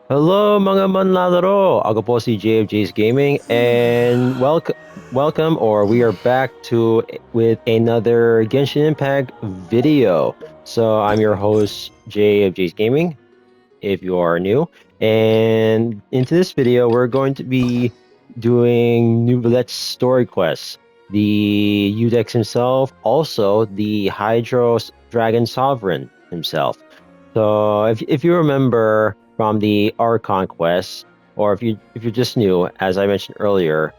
Hello mga manlalaro! Ako po si JFJ's Gaming and welcome or we are back with another Genshin Impact video. So I'm your host JFJ's Gaming if you are new, and into this video we're going to be doing Neuvillette's story quest. The Udex himself, also the Hydro Dragon Sovereign himself. So if you remember from the Archon quest, or if you're just new, as I mentioned earlier,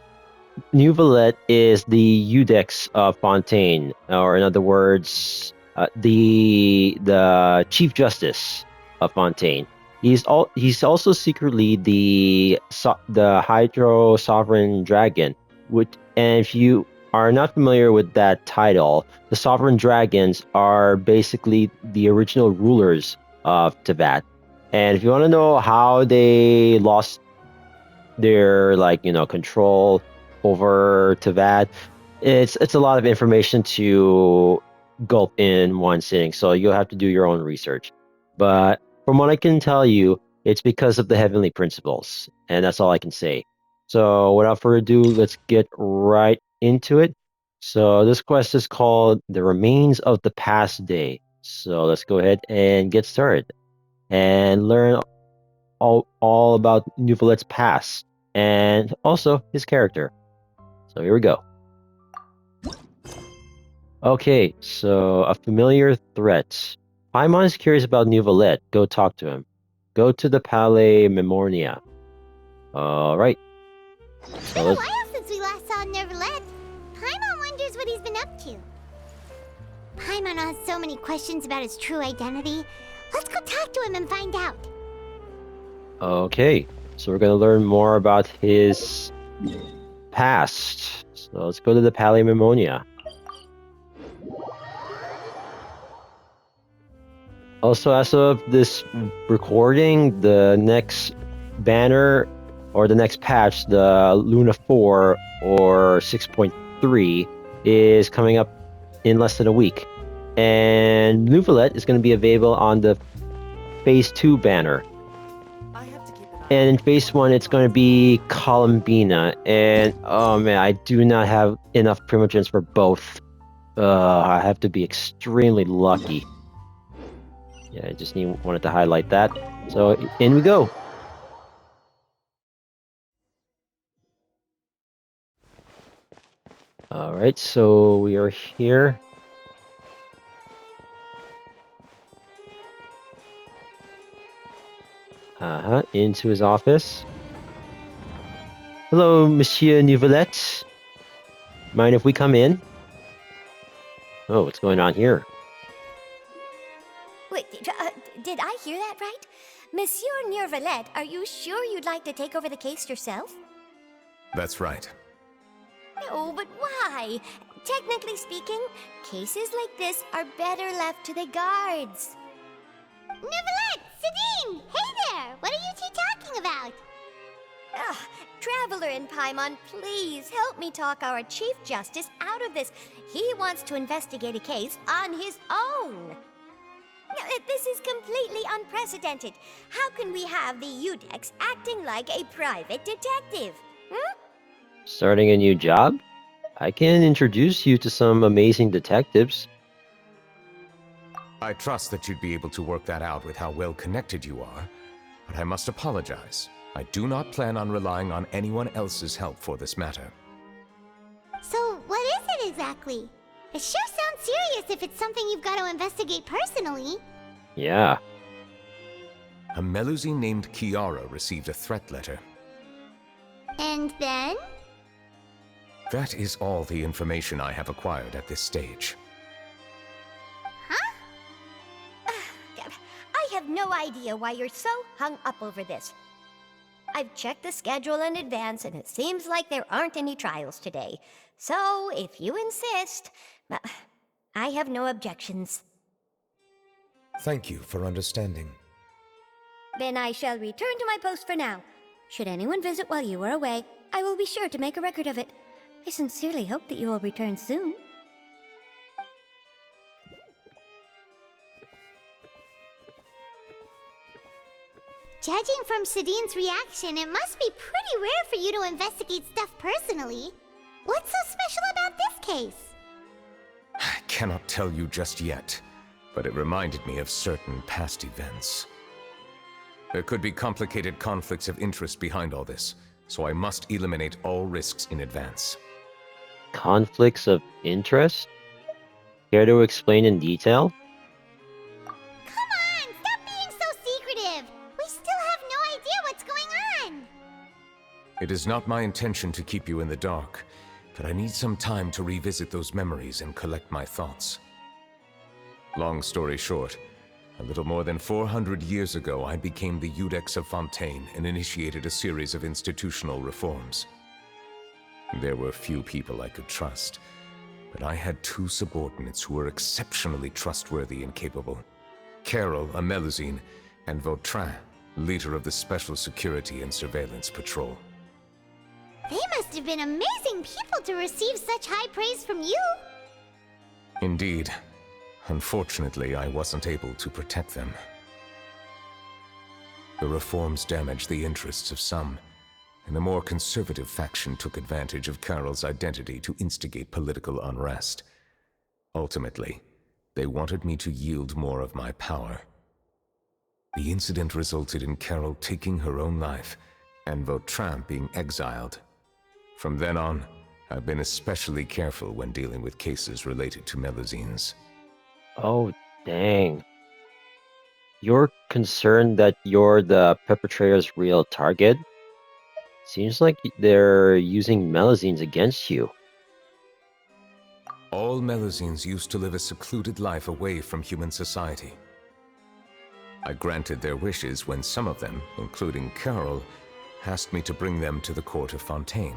Neuvillette is the Udex of Fontaine, or in other words, the Chief Justice of Fontaine. He's also secretly the Hydro Sovereign Dragon. And if you are not familiar with that title, the Sovereign Dragons are basically the original rulers of Teyvat. And if you want to know how they lost their control over Teyvat, it's a lot of information to gulp in one sitting. So you'll have to do your own research. But from what I can tell you, it's because of the heavenly principles, and that's all I can say. So without further ado, let's get right into it. So this quest is called The Remains of the Past Day. So let's go ahead and get started and learn all about Neuvillette's past and also his character. So here we go. Okay, so a familiar threat. Paimon is curious about Neuvillette. Go talk to him. Go to the Palais Mermonia. Alright. It's been a while since we last saw Neuvillette. Paimon wonders what he's been up to. Paimon has so many questions about his true identity. Let's go talk to him and find out. Okay, so we're gonna learn more about his past. So let's go to the Palais Mermonia. Also, as of this recording, the next banner or the next patch, the Luna 4 or 6.3, is coming up in less than a week. And Neuvillette is going to be available on the Phase 2 banner. And in Phase 1, it's going to be Columbina. And oh man, I do not have enough Primogens for both. I have to be extremely lucky. Yeah, I just wanted to highlight that. So in we go. All right, so we are here. Into his office. Hello, Monsieur Neuvillette. Mind if we come in? Oh, what's going on here? Wait, did I hear that right? Monsieur Neuvillette, are you sure you'd like to take over the case yourself? That's right. No, but why? Technically speaking, cases like this are better left to the guards. Neuvillette! Sedene! Hey there! What are you two talking about? Traveler and Paimon, please help me talk our Chief Justice out of this. He wants to investigate a case on his own. This is completely unprecedented. How can we have the Udex acting like a private detective? Starting a new job? I can introduce you to some amazing detectives. I trust that you'd be able to work that out with how well connected you are, but I must apologize. I do not plan on relying on anyone else's help for this matter. So, what is it exactly? It sure sounds serious if it's something you've got to investigate personally. Yeah. A Melusine named Kiara received a threat letter. And then? That is all the information I have acquired at this stage. Huh? I have no idea why you're so hung up over this. I've checked the schedule in advance, and it seems like there aren't any trials today. So, if you insist, I have no objections. Thank you for understanding. Then I shall return to my post for now. Should anyone visit while you are away, I will be sure to make a record of it. I sincerely hope that you will return soon. Judging from Sedene's reaction, it must be pretty rare for you to investigate stuff personally. What's so special about this case? I cannot tell you just yet, but it reminded me of certain past events. There could be complicated conflicts of interest behind all this, so I must eliminate all risks in advance. Conflicts of interest? Care to explain in detail? Come on, stop being so secretive! We still have no idea what's going on! It is not my intention to keep you in the dark, but I need some time to revisit those memories and collect my thoughts. Long story short, a little more than 400 years ago, I became the Iudex of Fontaine and initiated a series of institutional reforms. There were few people I could trust, but I had two subordinates who were exceptionally trustworthy and capable. Carol, a Melusine, and Vautrin, leader of the Special Security and Surveillance Patrol. They must have been amazing people to receive such high praise from you! Indeed. Unfortunately, I wasn't able to protect them. The reforms damaged the interests of some, and the more conservative faction took advantage of Carol's identity to instigate political unrest. Ultimately, they wanted me to yield more of my power. The incident resulted in Carol taking her own life, and Vautrin being exiled. From then on, I've been especially careful when dealing with cases related to Melusines. Oh, dang. You're concerned that you're the perpetrator's real target? Seems like they're using Melusines against you. All Melusines used to live a secluded life away from human society. I granted their wishes when some of them, including Carol, asked me to bring them to the court of Fontaine.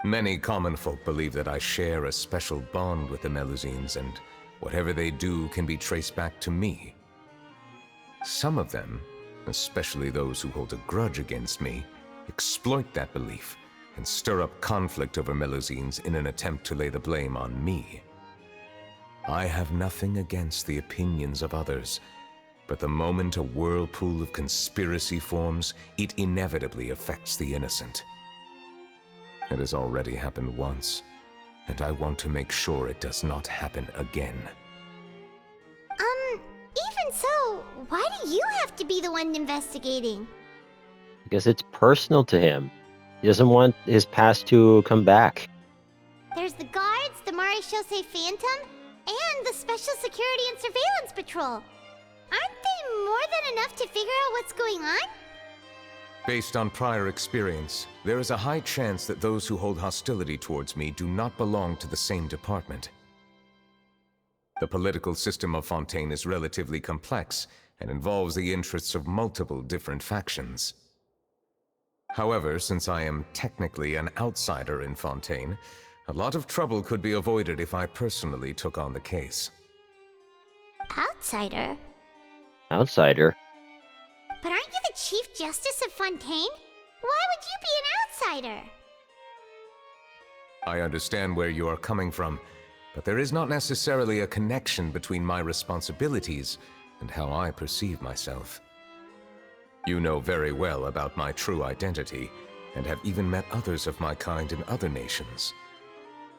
Many common folk believe that I share a special bond with the Melusines, and whatever they do can be traced back to me. Some of them, especially those who hold a grudge against me, exploit that belief and stir up conflict over Melusines in an attempt to lay the blame on me. I have nothing against the opinions of others, but the moment a whirlpool of conspiracy forms, it inevitably affects the innocent. It has already happened once, and I want to make sure it does not happen again. Even so, why do you have to be the one investigating? Because it's personal to him. He doesn't want his past to come back. There's the guards, the Maréchaussée Phantom, and the Special Security and Surveillance Patrol. Aren't they more than enough to figure out what's going on? Based on prior experience, there is a high chance that those who hold hostility towards me do not belong to the same department. The political system of Fontaine is relatively complex and involves the interests of multiple different factions. However, since I am technically an outsider in Fontaine, a lot of trouble could be avoided if I personally took on the case. Outsider? Outsider? But aren't you the Chief Justice of Fontaine? Why would you be an outsider? I understand where you are coming from, but there is not necessarily a connection between my responsibilities and how I perceive myself. You know very well about my true identity, and have even met others of my kind in other nations.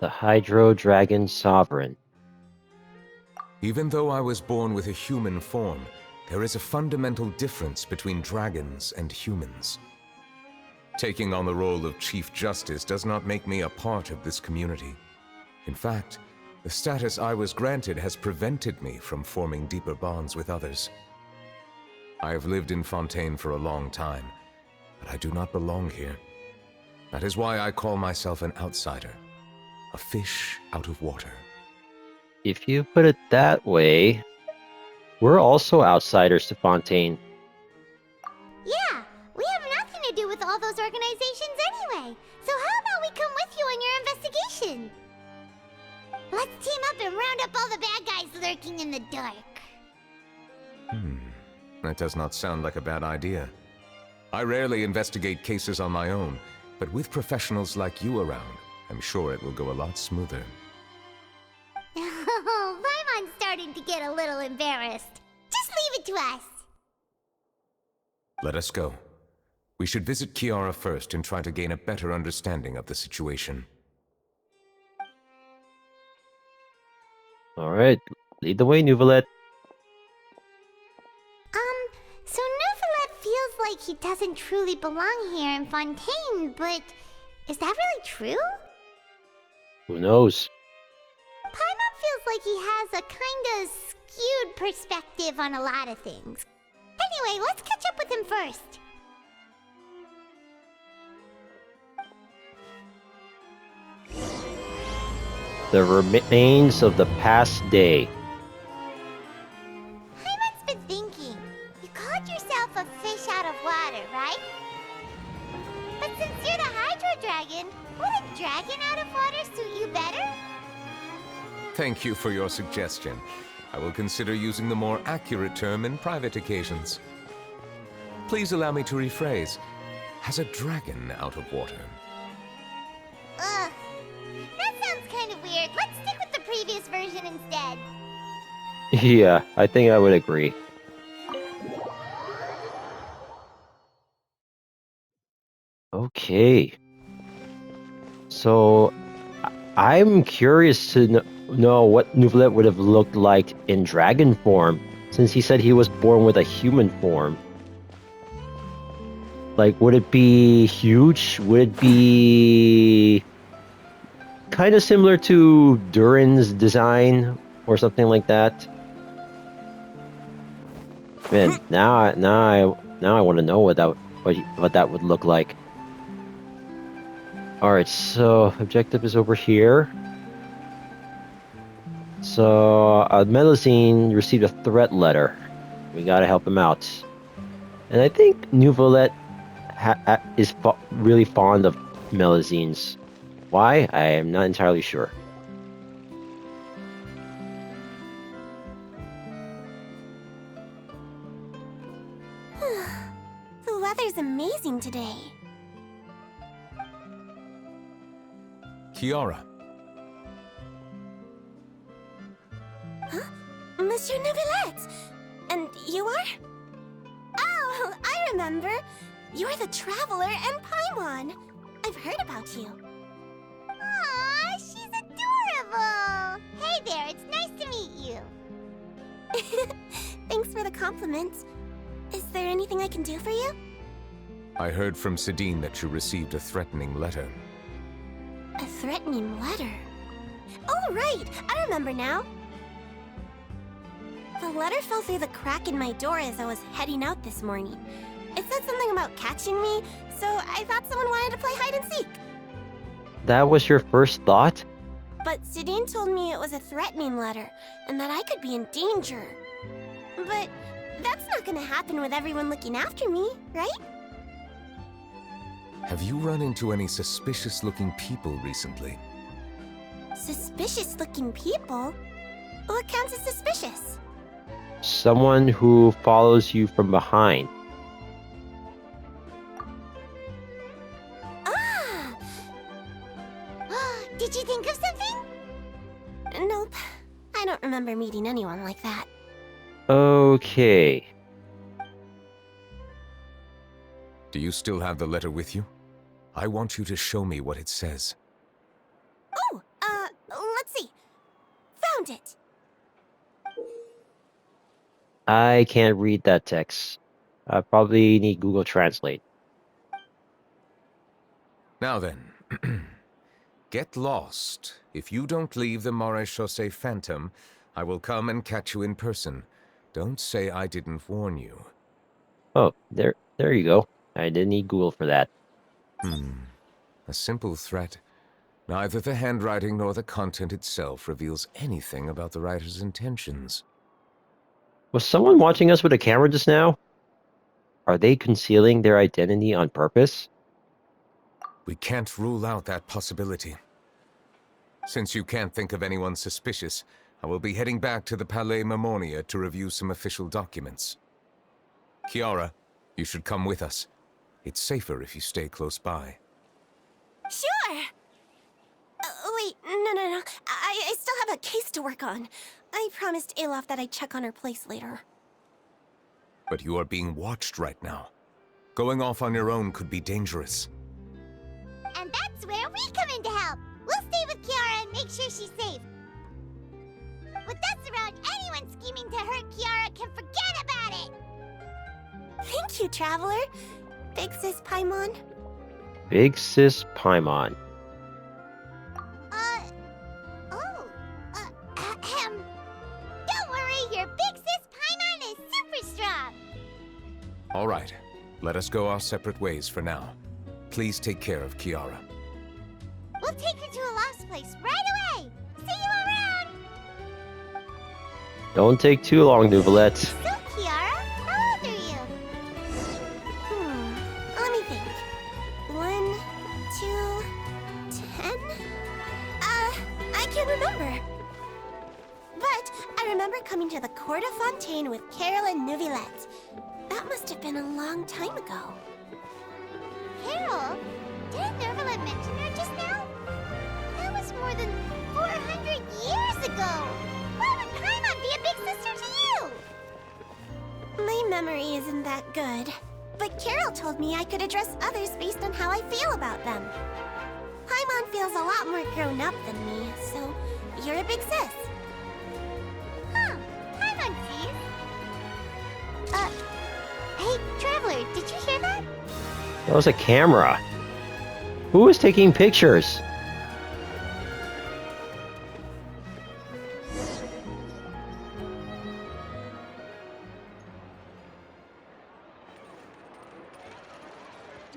The Hydro Dragon Sovereign. Even though I was born with a human form, there is a fundamental difference between dragons and humans. Taking on the role of Chief Justice does not make me a part of this community. In fact, the status I was granted has prevented me from forming deeper bonds with others. I have lived in Fontaine for a long time, but I do not belong here. That is why I call myself an outsider, a fish out of water. If you put it that way, we're also outsiders to Fontaine. Yeah, we have nothing to do with all those organizations anyway. So how about we come with you on your investigation? Let's team up and round up all the bad guys lurking in the dark. That does not sound like a bad idea. I rarely investigate cases on my own, but with professionals like you around, I'm sure it will go a lot smoother. Oh, Paimon's starting to get a little embarrassed. Just leave it to us. Let us go. We should visit Kiara first and try to gain a better understanding of the situation. Alright, lead the way, Neuvillette. So Neuvillette feels like he doesn't truly belong here in Fontaine, but is that really true? Who knows? Paimon feels like he has a kinda skewed perspective on a lot of things. Anyway, let's catch up with him first. The remains of the past day. Paimon's been thinking. You called yourself a fish out of water, right? But since you're the Hydro Dragon, would a dragon out of water suit you better? Thank you for your suggestion. I will consider using the more accurate term in private occasions. Please allow me to rephrase. Has a dragon out of water? Ugh. That sounds kind of weird. Let's stick with the previous version instead. Yeah, I think I would agree. Okay. So, I'm curious to know what Neuvillette would have looked like in dragon form, since he said he was born with a human form. Like, would it be huge? Would it be kind of similar to Durin's design or something like that? Man, now I want to know what that would look like. All right, so objective is over here. So Melusine received a threat letter. We gotta help him out. And I think Neuvillette is really fond of Melusines. Why? I am not entirely sure. The weather's amazing today. Kiara. Huh? Monsieur Neuvillette! And you are? Oh, I remember. You're the Traveler and Paimon. I've heard about you. Aw, she's adorable! Hey there, it's nice to meet you. Thanks for the compliment. Is there anything I can do for you? I heard from Sedene that you received a threatening letter. A threatening letter? Oh, right! I remember now. The letter fell through the crack in my door as I was heading out this morning. It said something about catching me, so I thought someone wanted to play hide and seek. That was your first thought? But Sedene told me it was a threatening letter, and that I could be in danger. But that's not gonna happen with everyone looking after me, right? Have you run into any suspicious-looking people recently? Suspicious-looking people? What counts as suspicious? Someone who follows you from behind. Ah! Did you think of something? Nope. I don't remember meeting anyone like that. Okay. Do you still have the letter with you? I want you to show me what it says. Oh, let's see. Found it. I can't read that text. I probably need Google Translate. Now then, get lost. If you don't leave the Maréchaussée Phantom, I will come and catch you in person. Don't say I didn't warn you. Oh, there you go. I didn't need Google for that. A simple threat. Neither the handwriting nor the content itself reveals anything about the writer's intentions. Was someone watching us with a camera just now? Are they concealing their identity on purpose? We can't rule out that possibility. Since you can't think of anyone suspicious, I will be heading back to the Palais Mermonia to review some official documents. Kiara, you should come with us. It's safer if you stay close by. Sure! Wait, no. I still have a case to work on. I promised Alof that I'd check on her place later. But you are being watched right now. Going off on your own could be dangerous. And that's where we come in to help. We'll stay with Kiara and make sure she's safe. With us around, anyone scheming to hurt Kiara can forget about it! Thank you, Traveler. Big Sis Paimon. Big Sis Paimon. Don't worry, your Big Sis Paimon is super strong! All right, let us go our separate ways for now. Please take care of Kiara. We'll take her to a lost place right away! See you around! Don't take too long, Neuvillette. So, Kiara, how old are you? Let me think. 1, 2, 10? I can't remember. But I remember coming to the Court of Fontaine with Carol and Neuvillette. That must have been a long time ago. Carol? Didn't Neuvillette mention her just now? That was more than 400 years ago! Why would Paimon be a big sister to you? My memory isn't that good. But Carol told me I could address others based on how I feel about them. Paimon feels a lot more grown up than me, so you're a big sis. Huh, Paimon sees. Hey, Traveler, did you hear that? That was a camera. Who was taking pictures?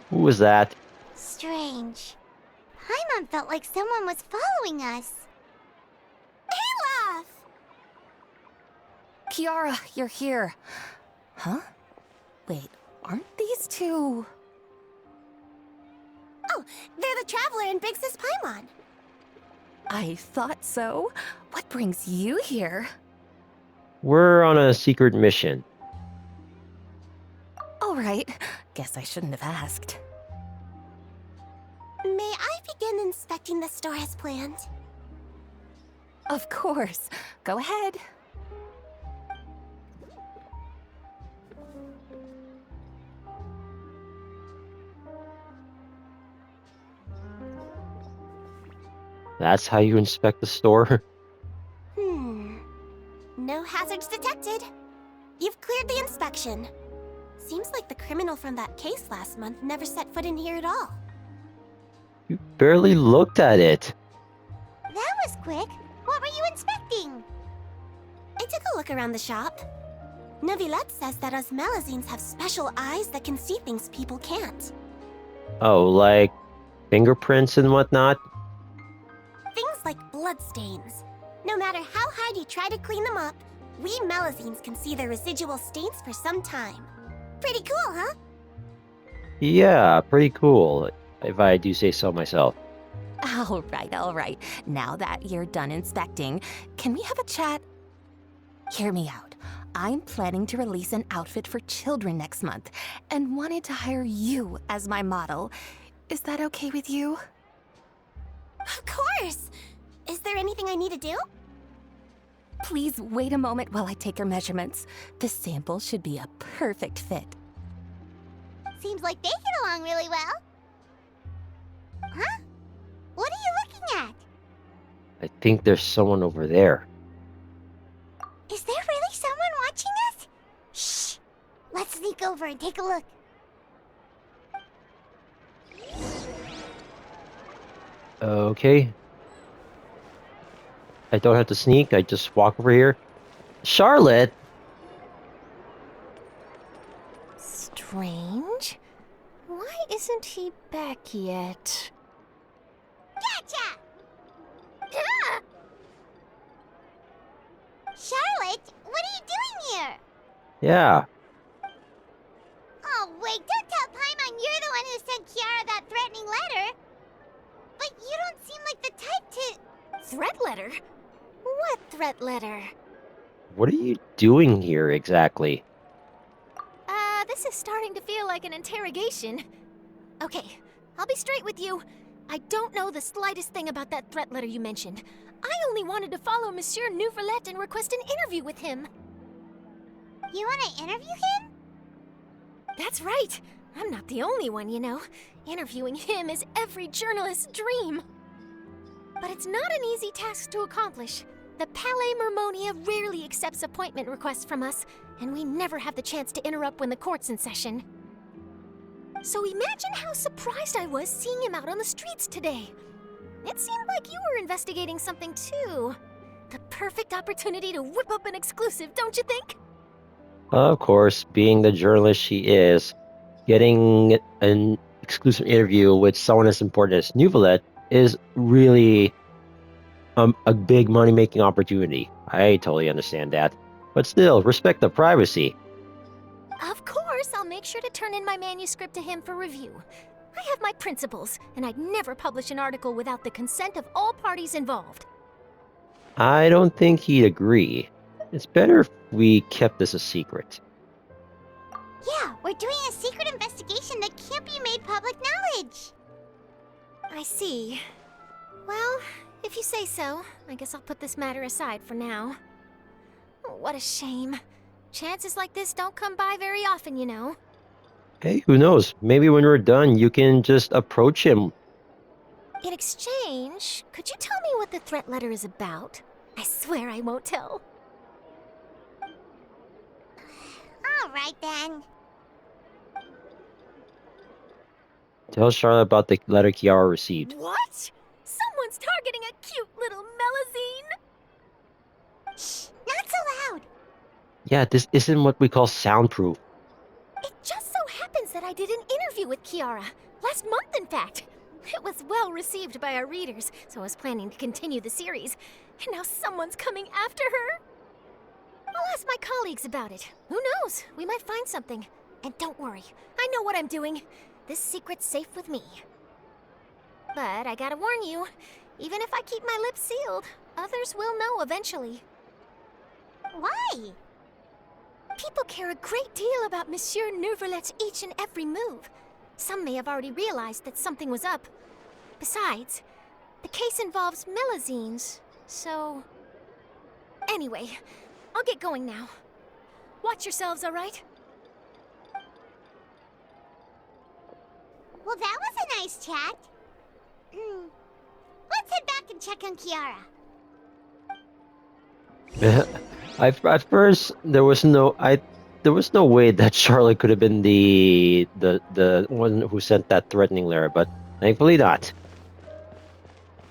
Who was that? Strange. Paimon felt like someone was following us. Olaf! Kiara, you're here. Huh? Wait, aren't these two... Oh, they're the Traveler and Big Sis Paimon. I thought so. What brings you here? We're on a secret mission. All right. Guess I shouldn't have asked. May I begin inspecting the store as planned? Of course. Go ahead. That's how you inspect the store? No hazards detected. You've cleared the inspection. Seems like the criminal from that case last month never set foot in here at all. You barely looked at it. That was quick. What were you inspecting? I took a look around the shop. Neuvillette says that us Melusines have special eyes that can see things people can't. Oh, like fingerprints and whatnot? Things like bloodstains. No matter how hard you try to clean them up, we Melusines can see their residual stains for some time. Pretty cool, huh? Yeah, pretty cool, if I do say so myself. All right. Now that you're done inspecting, can we have a chat? Hear me out. I'm planning to release an outfit for children next month and wanted to hire you as my model. Is that okay with you? Of course! Is there anything I need to do? Please wait a moment while I take your measurements. The sample should be a perfect fit. Seems like they get along really well. Huh? What are you looking at? I think there's someone over there. Is there really someone watching us? Shh! Let's sneak over and take a look. Okay. I don't have to sneak, I just walk over here. Charlotte! Strange. Why isn't he back yet? Gotcha! Charlotte, what are you doing here? Yeah. Oh, wait, don't tell Paimon you're the one who sent Kiara that threatening letter. But you don't seem like the type to... Threat letter? What threat letter? What are you doing here exactly? This is starting to feel like an interrogation. Okay, I'll be straight with you. I don't know the slightest thing about that threat letter you mentioned. I only wanted to follow Monsieur Neuvillette and request an interview with him. You want to interview him? That's right. I'm not the only one, you know. Interviewing him is every journalist's dream. But it's not an easy task to accomplish. The Palais Mermonia rarely accepts appointment requests from us, and we never have the chance to interrupt when the court's in session. So imagine how surprised I was seeing him out on the streets today. It seemed like you were investigating something too. The perfect opportunity to whip up an exclusive, don't you think? Of course, being the journalist she is, getting an exclusive interview with someone as important as Neuvillette is really a big money-making opportunity. I totally understand that. But still, respect the privacy. Of course, I'll make sure to turn in my manuscript to him for review. I have my principles, and I'd never publish an article without the consent of all parties involved. I don't think he'd agree. It's better if we kept this a secret. Yeah, we're doing a secret investigation that can't be made public knowledge. I see. Well, if you say so, I guess I'll put this matter aside for now. What a shame. Chances like this don't come by very often, you know. Hey, who knows? Maybe when we're done, you can just approach him. In exchange, could you tell me what the threat letter is about? I swear I won't tell. All right then. Tell Charlotte about the letter Kiara received. What? Someone's targeting a cute little Melusine? Shh, not so loud. Yeah, this isn't what we call soundproof. It just so happens that I did an interview with Kiara. Last month, in fact. It was well received by our readers, so I was planning to continue the series. And now someone's coming after her. I'll ask my colleagues about it. Who knows? We might find something. And don't worry, I know what I'm doing. This secret's safe with me. But I gotta warn you, even if I keep my lips sealed, others will know eventually. Why? People care a great deal about Monsieur Neuvillette's each and every move. Some may have already realized that something was up. Besides, the case involves Melusines, so... Anyway, I'll get going now. Watch yourselves, all right? Well, that was a nice chat. Let's head back and check on Kiara. At first, there was no way that Charlotte could have been the one who sent that threatening letter, but thankfully not.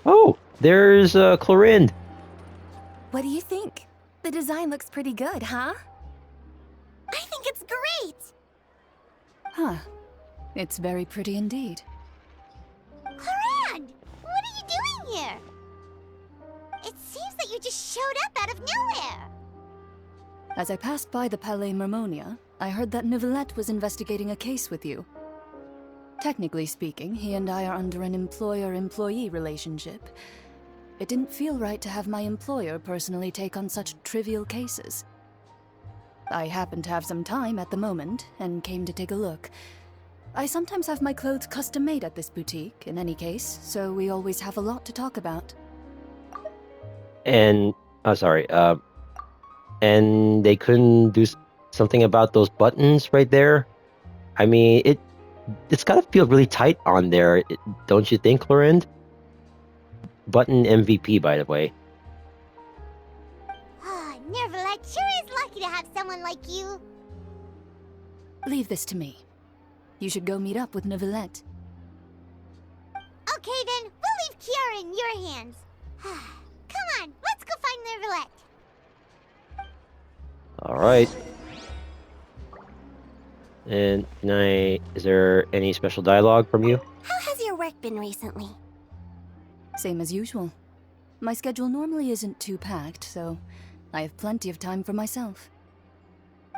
Oh, there's Clorinde. What do you think? The design looks pretty good, huh? I think it's great. Huh. It's very pretty indeed. Clorinde, what are you doing here? It seems that you just showed up out of nowhere. As I passed by the Palais Mermonia, I heard that Neuvillette was investigating a case with you. Technically speaking, he and I are under an employer-employee relationship. It didn't feel right to have my employer personally take on such trivial cases. I happen to have some time at the moment, and came to take a look. I sometimes have my clothes custom-made at this boutique, in any case, so we always have a lot to talk about. And and they couldn't do something about those buttons right there. I mean, it's gotta feel really tight on there, don't you think, Clorinde? Button MVP, by the way. Neuvillette sure is lucky to have someone like you. Leave this to me. You should go meet up with Neuvillette. Okay then, we'll leave Kiara in your hands. Come on, let's go find Neuvillette. Alright. And is there any special dialogue from you? How has your work been recently? Same as usual. My schedule normally isn't too packed, so I have plenty of time for myself.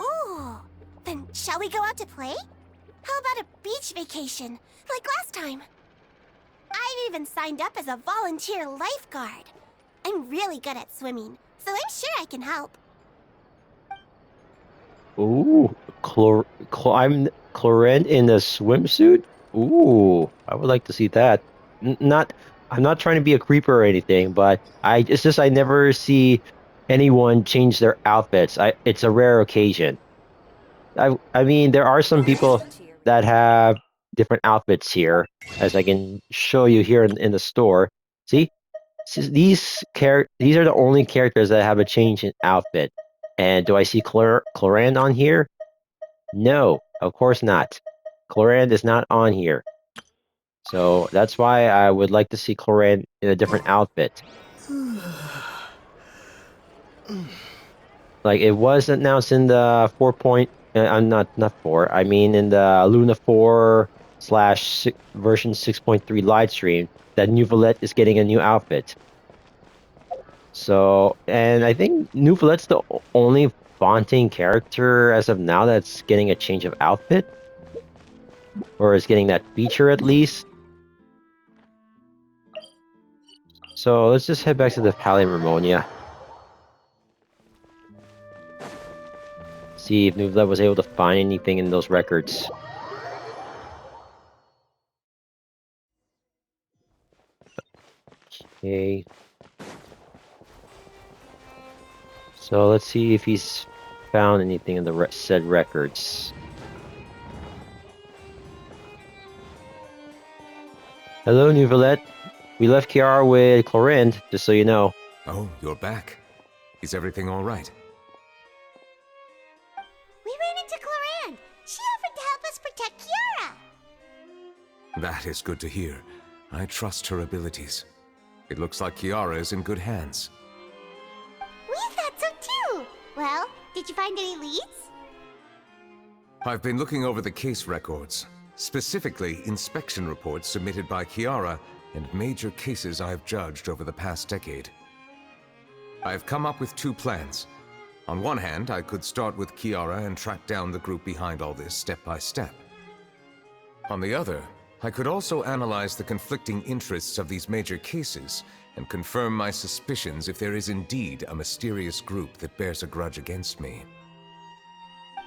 Ooh, then shall we go out to play? How about a beach vacation, like last time? I've even signed up as a volunteer lifeguard. I'm really good at swimming, so I'm sure I can help. Ooh, Clorinde in a swimsuit? Ooh, I would like to see that. I'm not trying to be a creeper or anything, but it's just I never see anyone change their outfits. It's a rare occasion. I mean, there are some people that have different outfits here, as I can show you here in the store. See, these are the only characters that have a change in outfit. And do I see Clorand on here? No, of course not. Clorand is not on here. So that's why I would like to see Clorand in a different outfit. Like it was announced in the 4 point. I'm not 4. I mean in the Luna 4 slash version 6.3 live stream that Neuvillette is getting a new outfit. So, and I think Neuvillette's the only Fontaine character as of now that's getting a change of outfit, or is getting that feature at least. So let's just head back to the Palais Mermonia. See if Neuvillette was able to find anything in those records. Okay. So let's see if he's found anything in the said records. Hello, Neuvillette. We left Kiara with Clorinde, just so you know. Oh, you're back. Is everything all right? We ran into Clorinde. She offered to help us protect Kiara. That is good to hear. I trust her abilities. It looks like Kiara is in good hands. We thought so too. Well, did you find any leads? I've been looking over the case records, specifically inspection reports submitted by Kiara and major cases I've judged over the past decade. I've come up with 2 plans. On one hand, I could start with Kiara and track down the group behind all this step by step. On the other, I could also analyze the conflicting interests of these major cases and confirm my suspicions if there is indeed a mysterious group that bears a grudge against me.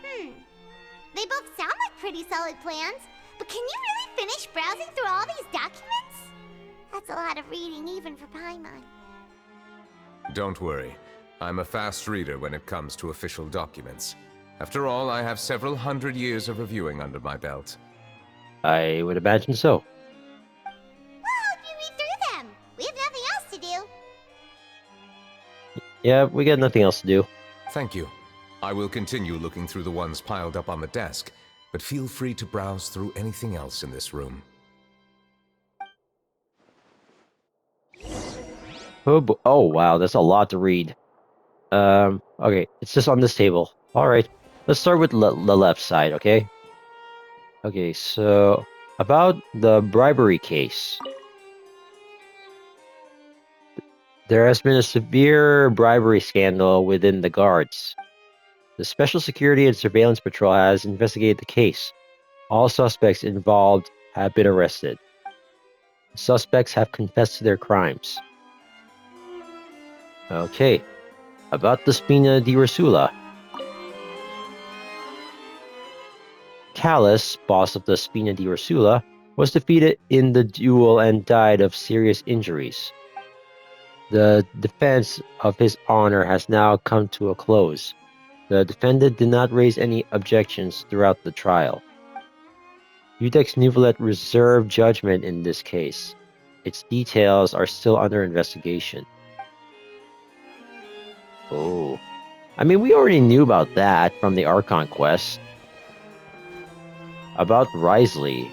They both sound like pretty solid plans, but can you really finish browsing through all these documents? That's a lot of reading even for Paimon. Don't worry. I'm a fast reader when it comes to official documents. After all, I have several hundred years of reviewing under my belt. I would imagine so. We'll help you read through them. We have nothing else to do. Yeah, we got nothing else to do. Thank you. I will continue looking through the ones piled up on the desk, but feel free to browse through anything else in this room. Oh wow, that's a lot to read. Okay, it's just on this table. Alright, let's start with the left side, okay? Okay, so about the bribery case. There has been a severe bribery scandal within the guards. The Special Security and Surveillance Patrol has investigated the case. All suspects involved have been arrested. Suspects have confessed to their crimes. Okay, about the Spina di Rosula. Callus, boss of the Spina di Rosula, was defeated in the duel and died of serious injuries. The defense of his honor has now come to a close. The defendant did not raise any objections throughout the trial. Iudex Neuvillette reserved judgment in this case. Its details are still under investigation. Oh. I mean, we already knew about that from the Archon quest. About Wriothesley.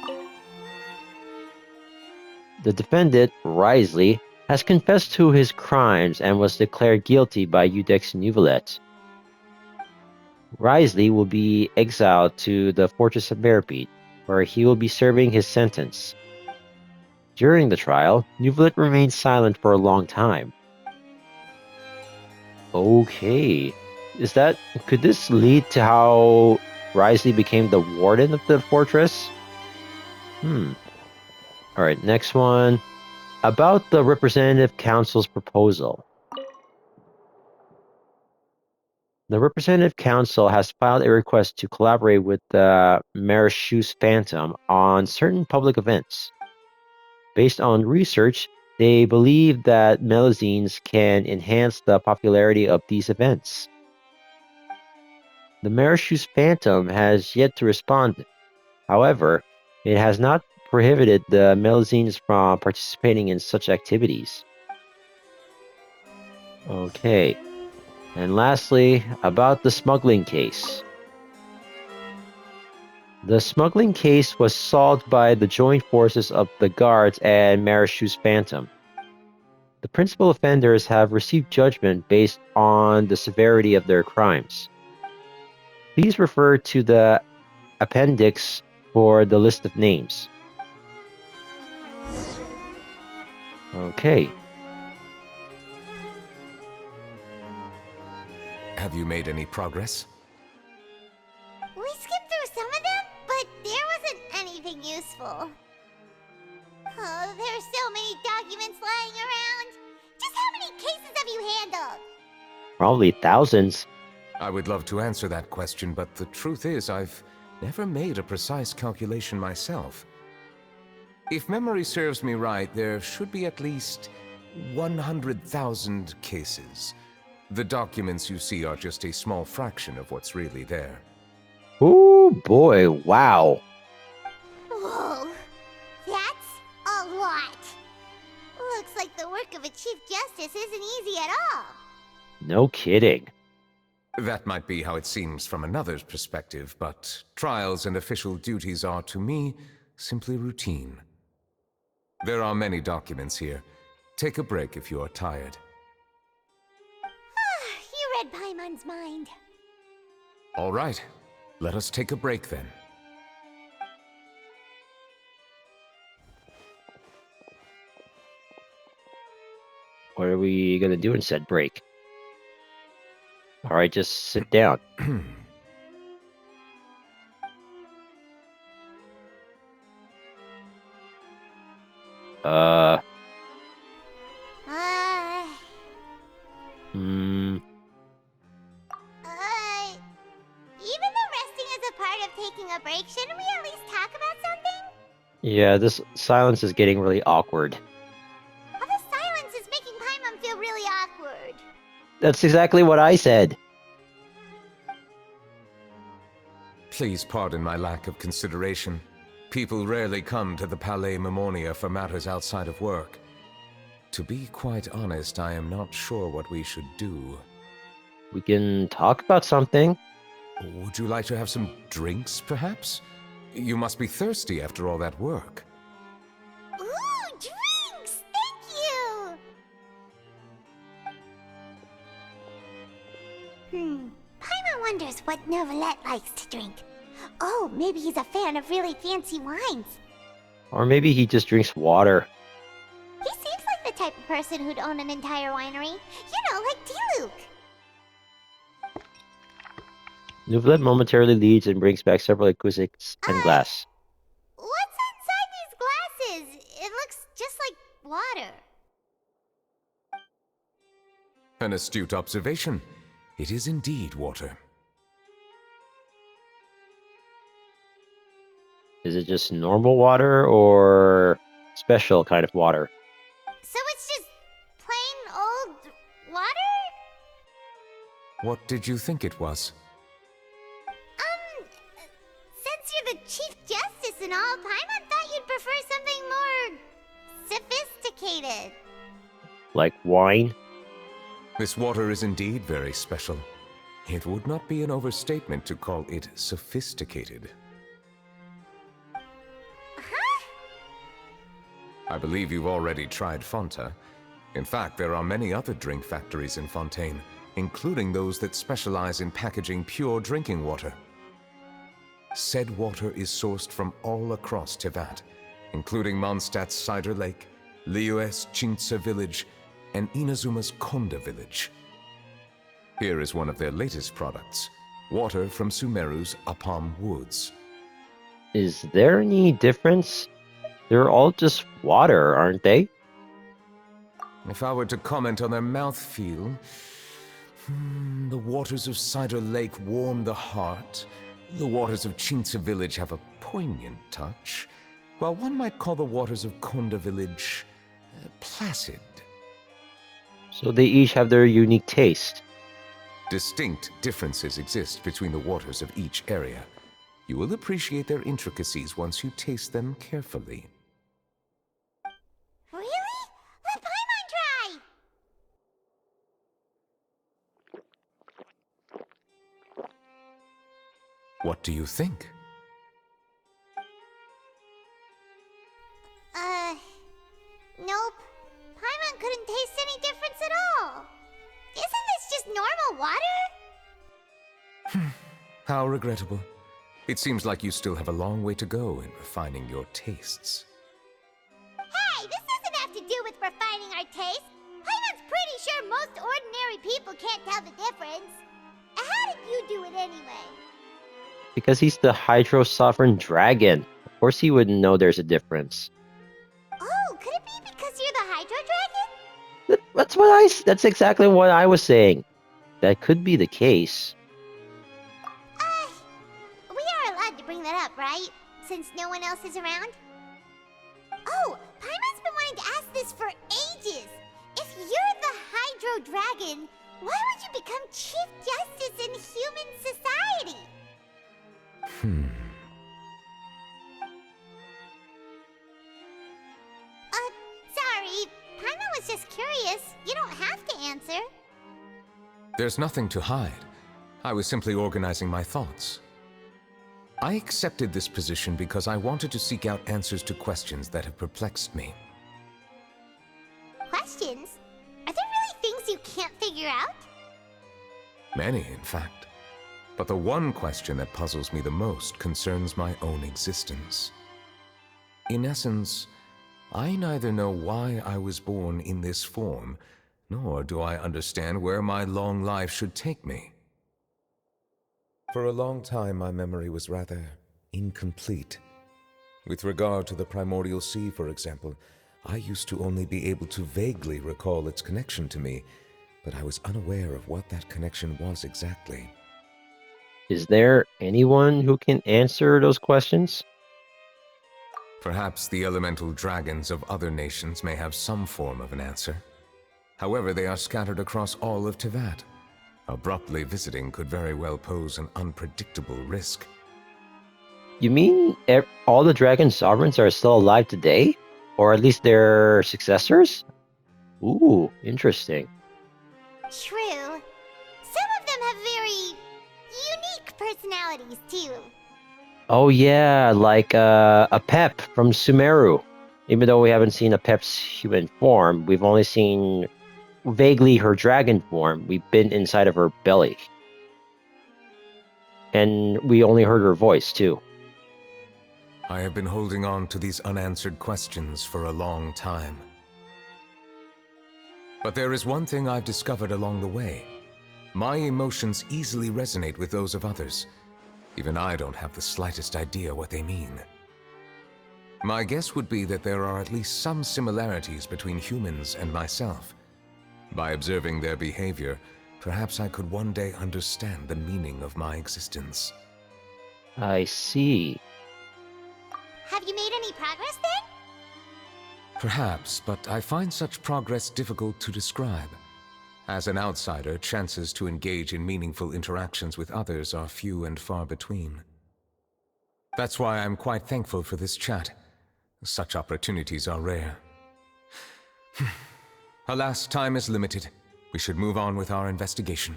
The defendant, Wriothesley, has confessed to his crimes and was declared guilty by Iudex Neuvillette. Wriothesley will be exiled to the Fortress of Merbeat, where he will be serving his sentence. During the trial, Neuvillette remained silent for a long time. Okay. Could this lead to how Wriothesley became the warden of the fortress? Alright, next one. About the Representative Council's proposal. The Representative Council has filed a request to collaborate with the Melusine Phantom on certain public events. Based on research, they believe that Melusines can enhance the popularity of these events. The Melusine Phantom has yet to respond. However, it has not prohibited the Melusines from participating in such activities. Okay. And lastly, about the smuggling case. The smuggling case was solved by the joint forces of the guards and Mareshu's Phantom. The principal offenders have received judgment based on the severity of their crimes. Please refer to the appendix for the list of names. Okay. Have you made any progress? We skipped through some of them, but there wasn't anything useful. Oh, there are so many documents lying around. Just how many cases have you handled? Probably thousands. I would love to answer that question, but the truth is I've never made a precise calculation myself. If memory serves me right, there should be at least 100,000 cases. The documents you see are just a small fraction of what's really there. Oh boy, wow. Whoa, that's a lot. Looks like the work of a Chief Justice isn't easy at all. No kidding. That might be how it seems from another's perspective, but trials and official duties are, to me, simply routine. There are many documents here. Take a break if you are tired. You read Paimon's mind. All right, let us take a break then. What are we gonna do in said break? Alright, just sit down. Uh, Hmm. Even though resting is a part of taking a break, shouldn't we at least talk about something? Yeah, this silence is getting really awkward. All the silence is making Paimon feel really awkward. That's exactly what I said. Please pardon my lack of consideration. People rarely come to the Palais Mermonia for matters outside of work. To be quite honest, I am not sure what we should do. We can talk about something. Would you like to have some drinks, perhaps? You must be thirsty after all that work. Ooh, drinks! Thank you! Paimon wonders what Neuvillette likes to drink. Oh, maybe he's a fan of really fancy wines. Or maybe he just drinks water. He seems like the type of person who'd own an entire winery. You know, like D-Luke. Neuvillette momentarily leads and brings back several acoustics and glass. What's inside these glasses? It looks just like water. An astute observation. It is indeed water. Is it just normal water or special kind of water? So it's just plain old water? What did you think it was? Since you're the Chief Justice and all, Paimon thought you'd prefer something more sophisticated. Like wine? This water is indeed very special. It would not be an overstatement to call it sophisticated. Huh? I believe you've already tried Fonta. In fact, there are many other drink factories in Fontaine, including those that specialize in packaging pure drinking water. Said water is sourced from all across Tevat, including Mondstadt's Cider Lake, Liyue's Chintsa village, and Inazuma's Konda village. Here is one of their latest products, water from Sumeru's Apam Woods. Is there any difference? They're all just water, aren't they? If I were to comment on their mouthfeel, the waters of Cider Lake warm the heart. The waters of Chintsa village have a poignant touch, while one might call the waters of Konda village placid. So they each have their unique taste. Distinct differences exist between the waters of each area. You will appreciate their intricacies once you taste them carefully. Really? Let Paimon try! What do you think? Nope. Paimon couldn't taste any difference at all. Isn't this just normal water? How regrettable. It seems like you still have a long way to go in refining your tastes. Hey, this doesn't have to do with refining our taste. Paimon's pretty sure most ordinary people can't tell the difference. How did you do it anyway? Because he's the Hydro Sovereign Dragon. Of course he would know there's a difference. Oh, could it be because you're the Hydro Dragon? That's exactly what I was saying. That could be the case. We are allowed to bring that up, right? Since no one else is around? Oh, Paimon's been wanting to ask this for ages. If you're the Hydro Dragon, why would you become Chief Justice in human society? Sorry. Paimon was just curious. You don't have to answer. There's nothing to hide. I was simply organizing my thoughts. I accepted this position because I wanted to seek out answers to questions that have perplexed me. Questions? Are there really things you can't figure out? Many, in fact. But the one question that puzzles me the most concerns my own existence. In essence, I neither know why I was born in this form, nor do I understand where my long life should take me. For a long time, my memory was rather incomplete. With regard to the primordial sea, for example, I used to only be able to vaguely recall its connection to me, but I was unaware of what that connection was exactly. Is there anyone who can answer those questions? Perhaps the elemental dragons of other nations may have some form of an answer. However, they are scattered across all of Teyvat. Abruptly visiting could very well pose an unpredictable risk. You mean all the dragon sovereigns are still alive today? Or at least their successors? Ooh, interesting. True. Some of them have very unique personalities, too. Oh yeah, like a Pep from Sumeru. Even though we haven't seen a Pep's human form, we've only seen vaguely her dragon form. We've been inside of her belly. And we only heard her voice, too. I have been holding on to these unanswered questions for a long time. But there is one thing I've discovered along the way. My emotions easily resonate with those of others. Even I don't have the slightest idea what they mean. My guess would be that there are at least some similarities between humans and myself. By observing their behavior, perhaps I could one day understand the meaning of my existence. I see. Have you made any progress then? Perhaps, but I find such progress difficult to describe. As an outsider, chances to engage in meaningful interactions with others are few and far between. That's why I'm quite thankful for this chat. Such opportunities are rare. Alas, time is limited. We should move on with our investigation.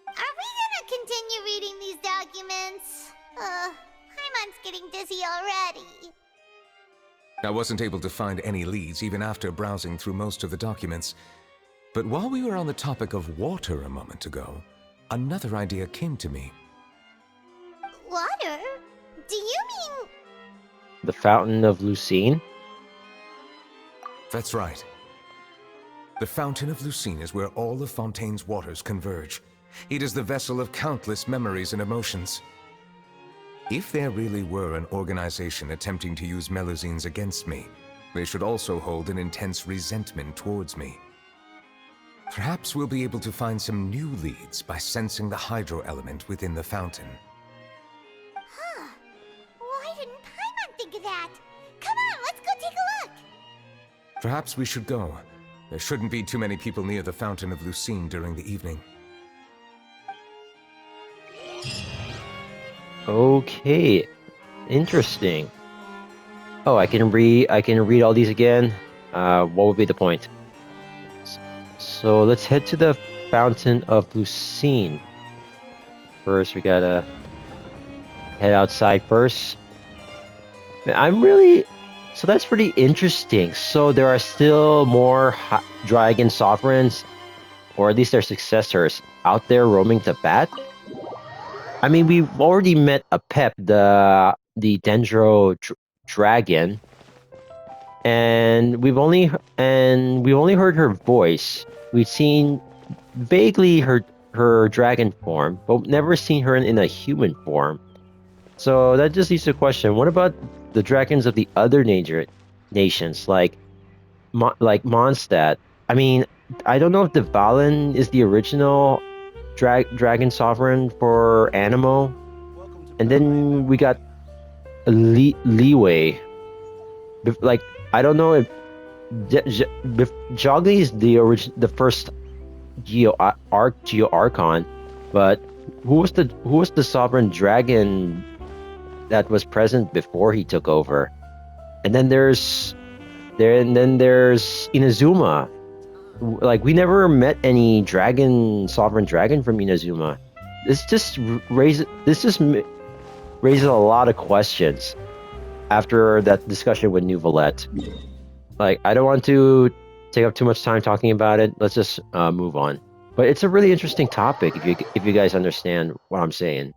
Are we gonna continue reading these documents? Paimon's getting dizzy already. I wasn't able to find any leads even after browsing through most of the documents. But while we were on the topic of water a moment ago, another idea came to me. Water? Do you mean... The Fountain of Lucine? That's right. The Fountain of Lucine is where all of Fontaine's waters converge. It is the vessel of countless memories and emotions. If there really were an organization attempting to use Melusines against me, they should also hold an intense resentment towards me. Perhaps we'll be able to find some new leads by sensing the hydro element within the fountain. Huh. Why didn't Paimon think of that? Come on, let's go take a look! Perhaps we should go. There shouldn't be too many people near the Fountain of Lucine during the evening. Okay, interesting. Oh, I can read all these again. What would be the point? So let's head to the Fountain of Lucine. First, we gotta head outside first. I'm really... So that's pretty interesting. So there are still more dragon sovereigns, or at least their successors, out there roaming the bat? I mean, we've already met a Pep, the Dendro dragon, and we've only heard her voice. We've seen vaguely her dragon form, but never seen her in a human form. So that just leads to the question: what about the dragons of the other nations, like Mondstadt? I mean, I don't know if the Valen is the original dragon sovereign for Animo, and then we got Leeway. Like, I don't know if Jogli is the first Geo Archon, but who was the sovereign dragon that was present before he took over? And then there's Inazuma. Like, we never met any sovereign dragon from Inazuma. This just raises a lot of questions after that discussion with Neuvillette. Like, I don't want to take up too much time talking about it. Let's just move on. But it's a really interesting topic if you guys understand what I'm saying.